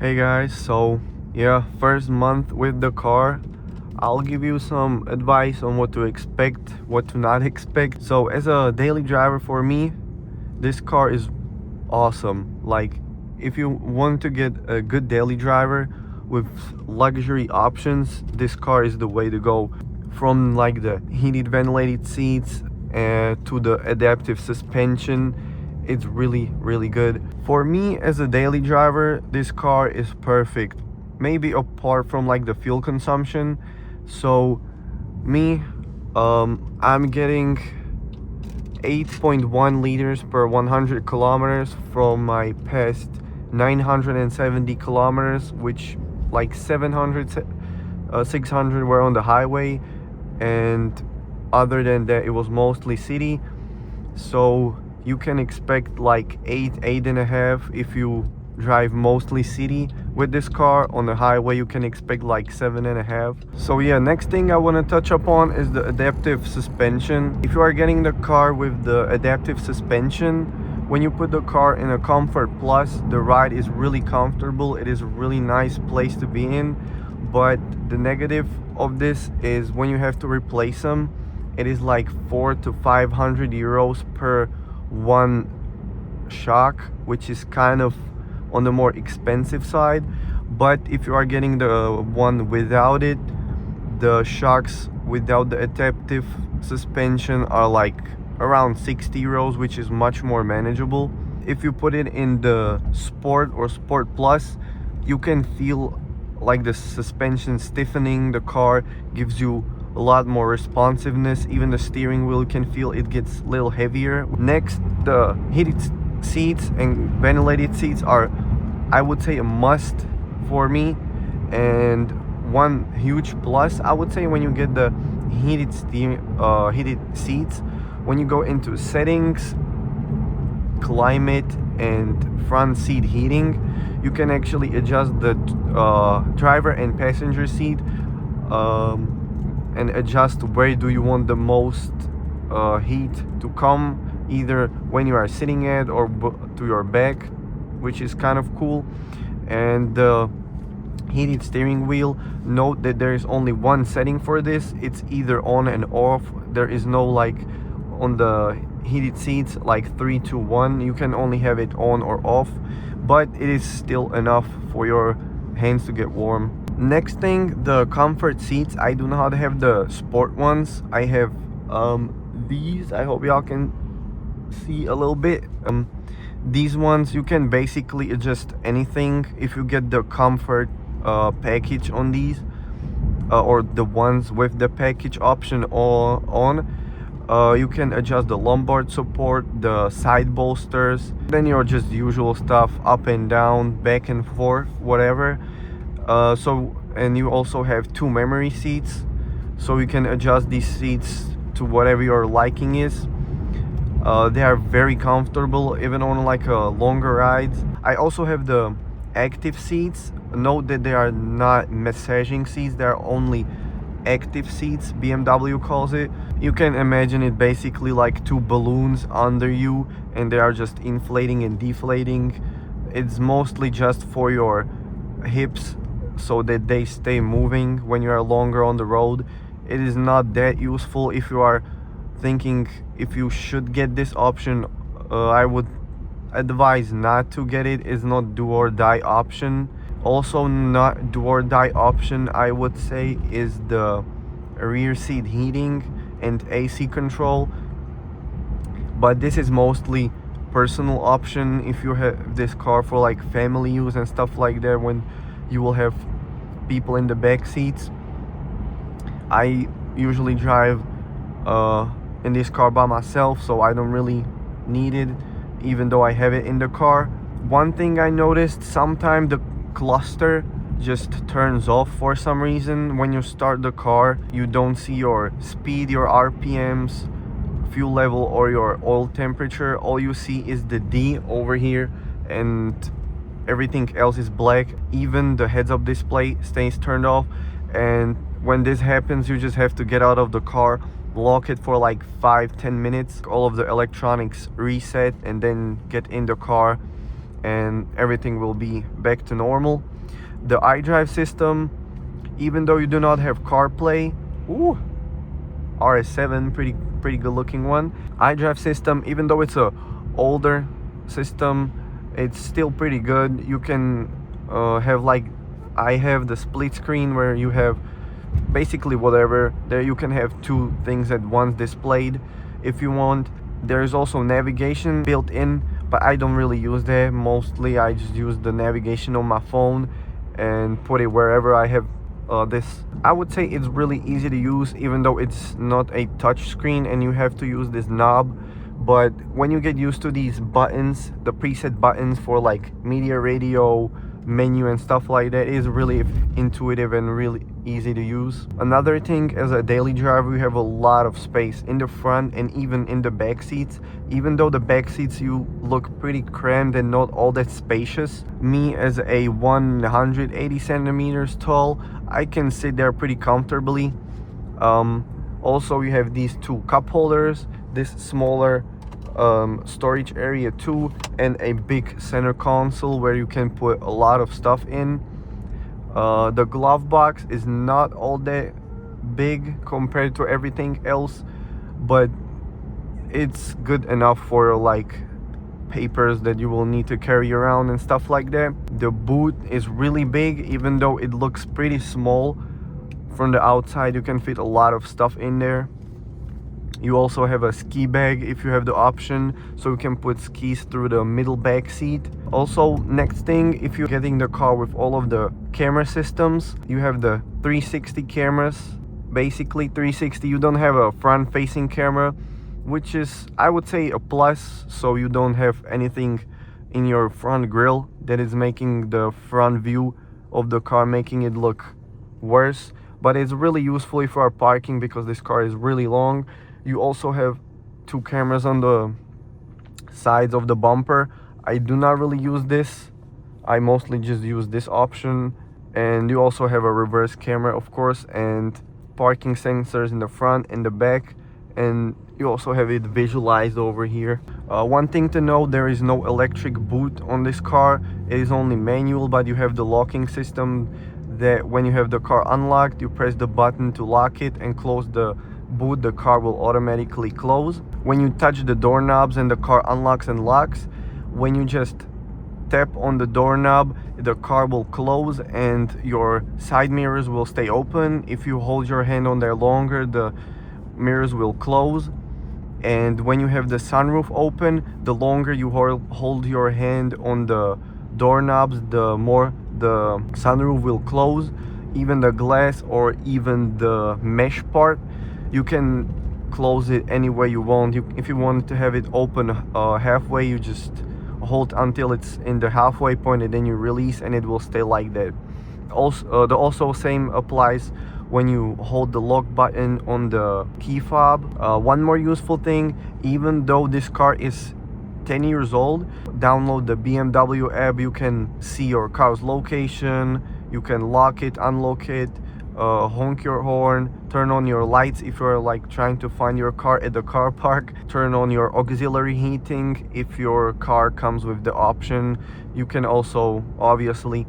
Hey guys, so yeah, first month with the car. I'll give you some advice on what to expect, what to not expect. So as a daily driver for me, this car is awesome. Like, if you want to get a good daily driver with luxury options, this car is the way to go. From like the heated ventilated seats to the adaptive suspension, it's really good. For me as a daily driver, this car is perfect, maybe apart from like the fuel consumption. So me, I'm getting 8.1 liters per 100 kilometers from my past 970 kilometers, which like 700 600 were on the highway, and other than that it was mostly city. So you can expect like 8.5 if you drive mostly city. With this car on the highway you can expect like 7.5. So yeah, next thing I want to touch upon is the adaptive suspension. If you are getting the car with the adaptive suspension, when you put the car in a Comfort Plus, the ride is really comfortable. It is a really nice place to be in. But the negative of this is when you have to replace them, it is like 400 to 500 euros per one shock, which is kind of on the more expensive side. But if you are getting the one without it, the shocks without the adaptive suspension are like around 60 euros, which is much more manageable. If you put it in the Sport or Sport Plus, you can feel like the suspension stiffening. The car gives you a lot more responsiveness. Even the steering wheel, you can feel it gets a little heavier. Next, the heated seats and ventilated seats are, I would say, a must for me. And one huge plus, I would say, when you get the heated seats, when you go into settings, climate, and front seat heating, you can actually adjust the driver and passenger seat, and adjust where do you want the most heat to come, either when you are sitting at or to your back, which is kind of cool. And the heated steering wheel, note that there is only one setting for this. It's either on and off. There is no like on the heated seats like 3 to 1. You can only have it on or off, but it is still enough for your hands to get warm. Next thing, the comfort seats. I do not have the sport ones. I have these. I hope y'all can see a little bit. These ones, you can basically adjust anything. If you get the comfort package on these, or the ones with the package option on, you can adjust the lumbar support, the side bolsters, then your just usual stuff, up and down, back and forth, whatever. And you also have 2 memory seats, so you can adjust these seats to whatever your liking is. They are very comfortable, even on like a longer rides. I also have the active seats. Note that they are not massaging seats, they are only active seats, BMW calls it. You can imagine it basically like 2 balloons under you, and they are just inflating and deflating. It's mostly just for your hips, so that they stay moving when you are longer on the road. It is not that useful. If you are thinking if you should get this option, I would advise not to get it. It's not do or die option. Also not do or die option, I would say, is the rear seat heating and AC control, but this is mostly personal option. If you have this car for like family use and stuff like that, when you will have people in the back seats. I usually drive in this car by myself, so I don't really need it, even though I have it in the car. One thing I noticed, sometimes the cluster just turns off for some reason. When you start the car, you don't see your speed, your RPMs, fuel level, or your oil temperature. All you see is the D over here, and everything else is black. Even the heads-up display stays turned off. And when this happens, you just have to get out of the car, lock it for like 5-10 minutes, all of the electronics reset, and then get in the car, and everything will be back to normal. The iDrive system, even though you do not have CarPlay, ooh, RS7, pretty good looking one. iDrive system, even though it's a older system, it's still pretty good. You can have, like, I have the split screen where you have basically whatever. There you can have two things at once displayed if you want. There's also navigation built in, but I don't really use that. Mostly I just use the navigation on my phone and put it wherever I have this. I would say it's really easy to use, even though it's not a touch screen and you have to use this knob. But when you get used to these buttons, the preset buttons for like media, radio, menu and stuff like that, is really intuitive and really easy to use. Another thing, as a daily driver, you have a lot of space in the front and even in the back seats. Even though the back seats you look pretty cramped and not all that spacious, me as a 180 centimeters tall, I can sit there pretty comfortably. Also, you have these two cup holders, this smaller storage area too, and a big center console where you can put a lot of stuff in. The glove box is not all that big compared to everything else, but it's good enough for like papers that you will need to carry around and stuff like that. The boot is really big, even though it looks pretty small from the outside. You can fit a lot of stuff in there. You also have a ski bag if you have the option, so you can put skis through the middle back seat. Also, next thing, if you're getting the car with all of the camera systems, you have the 360 cameras. Basically 360, you don't have a front facing camera, which is, I would say, a plus, so you don't have anything in your front grille that is making the front view of the car, making it look worse. But it's really useful if you are parking, because this car is really long. You also have two cameras on the sides of the bumper. I do not really use this. I mostly just use this option. And you also have a reverse camera, of course, and parking sensors in the front and the back. And you also have it visualized over here. One thing to know, there is no electric boot on this car. It is only manual, but you have the locking system that when you have the car unlocked, you press the button to lock it and close the boot, the car will automatically close. When you touch the doorknobs and the car unlocks and locks, when you just tap on the doorknob, the car will close and your side mirrors will stay open. If you hold your hand on there longer, the mirrors will close. And when you have the sunroof open, the longer you hold your hand on the doorknobs, the more the sunroof will close. Even the glass or even the mesh part, you can close it any way you want. If you want to have it open halfway, you just hold until it's in the halfway point and then you release, and it will stay like that. Also, the same applies when you hold the lock button on the key fob. One more useful thing, even though this car is 10 years old, download the BMW app. You can see your car's location, you can lock it, unlock it, honk your horn, turn on your lights if you're like trying to find your car at the car park, turn on your auxiliary heating if your car comes with the option. You can also obviously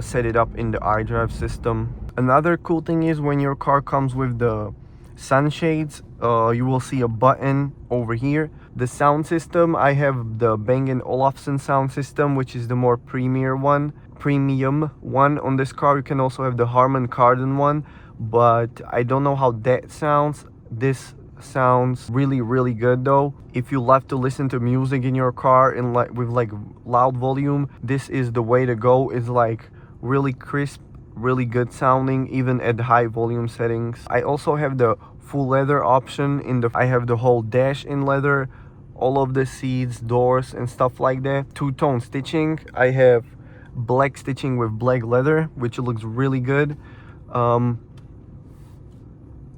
set it up in the iDrive system. Another cool thing is when your car comes with the sunshades, you will see a button over here. The sound system, I have the Bang & Olufsen sound system, which is the more premium one on this car. You can also have the Harman Kardon one, but I don't know how that sounds. This sounds really good though. If you love to listen to music in your car in with loud volume, this is the way to go. It's like really crisp, really good sounding even at high volume settings. I also have the full leather option. I have the whole dash in leather, all of the seats, doors and stuff like that. Two-tone stitching. I have black stitching with black leather, which looks really good.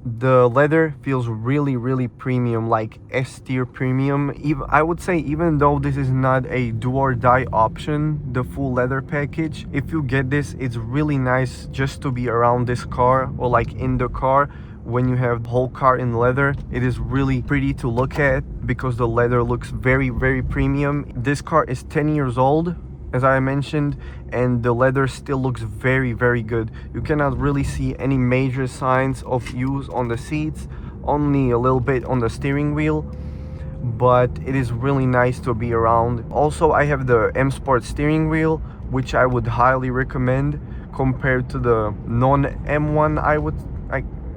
The leather feels really premium, like S-tier premium. I would say, even though this is not a do or die option, the full leather package, if you get this, it's really nice just to be around this car or like in the car. When you have the whole car in leather, it is really pretty to look at because the leather looks very premium. This car is 10 years old, as I mentioned, and the leather still looks very, very good. You cannot really see any major signs of use on the seats, only a little bit on the steering wheel, but it is really nice to be around. Also, I have the M Sport steering wheel, which I would highly recommend compared to the non-M1,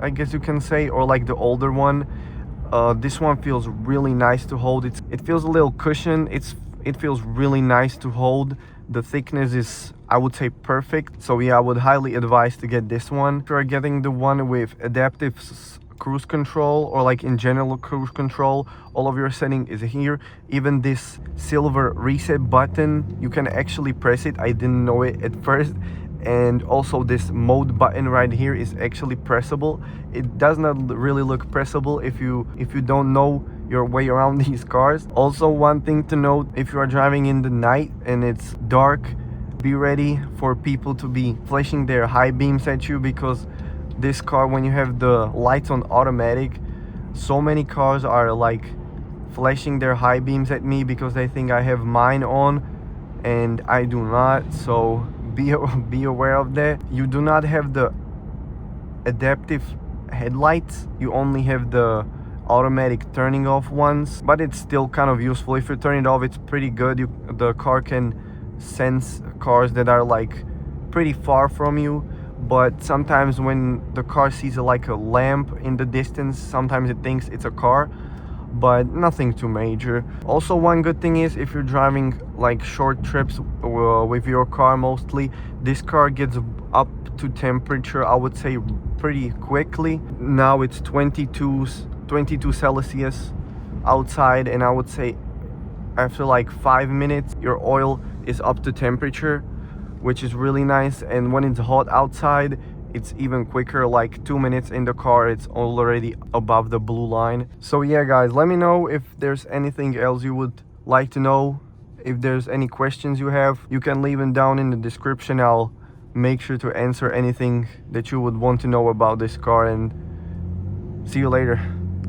I guess you can say, or like the older one. This one feels really nice to hold. It feels a little cushion. It feels really nice to hold. The thickness is, I would say, perfect. So yeah, I would highly advise to get this one. If you're getting the one with adaptive cruise control, or like in general cruise control, all of your setting is here. Even this silver reset button, you can actually press it. I didn't know it at first. And also this mode button right here is actually pressable. It does not really look pressable if you don't know your way around these cars. Also, one thing to note, if you are driving in the night and it's dark, be ready for people to be flashing their high beams at you, because this car, when you have the lights on automatic, so many cars are like flashing their high beams at me because they think I have mine on and I do not. So be aware of that. You do not have the adaptive headlights, you only have the automatic turning off ones, but it's still kind of useful. If you turn it off, it's pretty good. The car can sense cars that are like pretty far from you, but sometimes when the car sees like a lamp in the distance, sometimes it thinks it's a car, but nothing too major. Also, one good thing is, if you're driving like short trips with your car mostly, this car gets up to temperature, I would say, pretty quickly. Now it's 22 Celsius outside, and I would say after like 5 minutes your oil is up to temperature, which is really nice. And when it's hot outside, it's even quicker, like 2 minutes in the car, it's already above the blue line. So yeah guys, let me know if there's anything else you would like to know. If there's any questions you have, you can leave them down in the description. I'll make sure to answer anything that you would want to know about this car, and see you later.